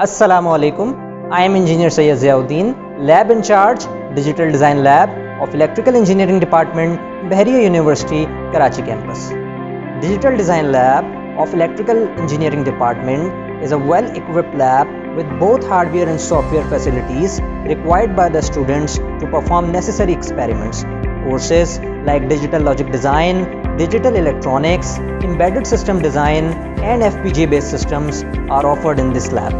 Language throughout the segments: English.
Assalamu alaikum. I am Engineer Sayyid Ziauddin, Lab in Charge, Digital Design Lab of Electrical Engineering Department, Bahria University, Karachi campus. Digital Design Lab of Electrical Engineering Department is a well-equipped lab with both hardware and software facilities required by the students to perform necessary experiments. Courses like Digital Logic Design, Digital Electronics, Embedded System Design, and FPGA based systems are offered in this lab.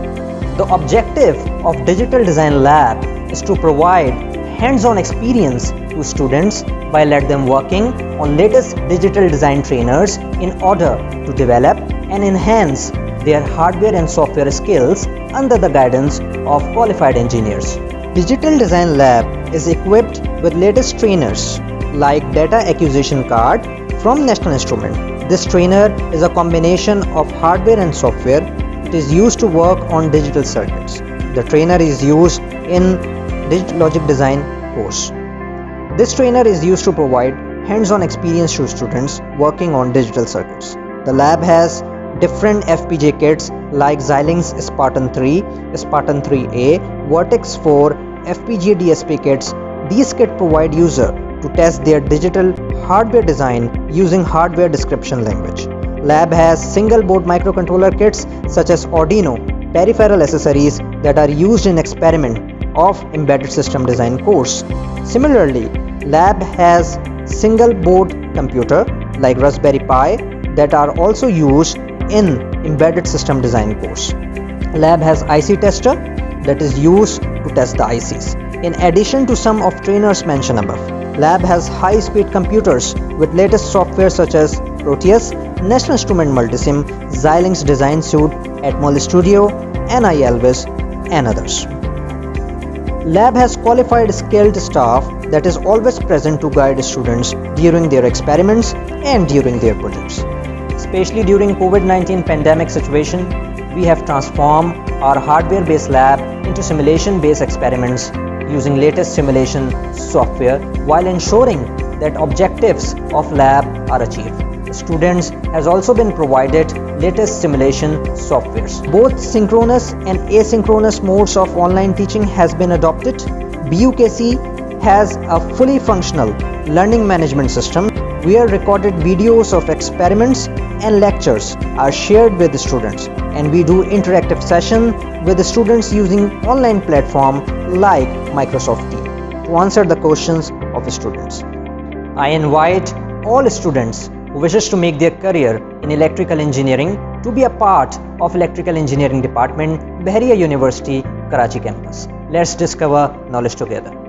The objective of Digital Design Lab is to provide hands-on experience to students by let them working on latest digital design trainers in order to develop and enhance their hardware and software skills under the guidance of qualified engineers. Digital Design Lab is equipped with latest trainers like Data Acquisition Card from National Instrument. This trainer is a combination of hardware and software. It is used to work on digital circuits. The trainer is used in Digital Logic Design course. This trainer is used to provide hands-on experience to students working on digital circuits. The lab has different FPGA kits like Xilinx Spartan 3, Spartan 3A, Vertex 4, FPGA DSP kits. These kits provide user to test their digital hardware design using hardware description language. Lab has single board microcontroller kits such as Arduino, peripheral accessories that are used in experiment of embedded system design course. Similarly, lab has single board computer like Raspberry Pi that are also used in embedded system design course. Lab has IC tester that is used to test the ICs. In addition to some of trainers mentioned above, lab has high-speed computers with latest software such as Proteus, National Instrument Multisim, Xilinx Design Suite, Atmel Studio, NI Elvis, and others. Lab has qualified skilled staff that is always present to guide students during their experiments and during their projects. Especially during COVID-19 pandemic situation, we have transformed our hardware-based lab into simulation-based experiments using latest simulation software while ensuring that objectives of lab are achieved. Students has also been provided latest simulation softwares. Both synchronous and asynchronous modes of online teaching has been adopted. BUKC has a fully functional learning management system where recorded videos of experiments and lectures are shared with the students, and we do interactive session with the students using online platform like Microsoft Teams to answer the questions of the students. I invite all students who wishes to make their career in electrical engineering to be a part of Electrical Engineering Department, Bahria University, Karachi campus. Let's discover knowledge together.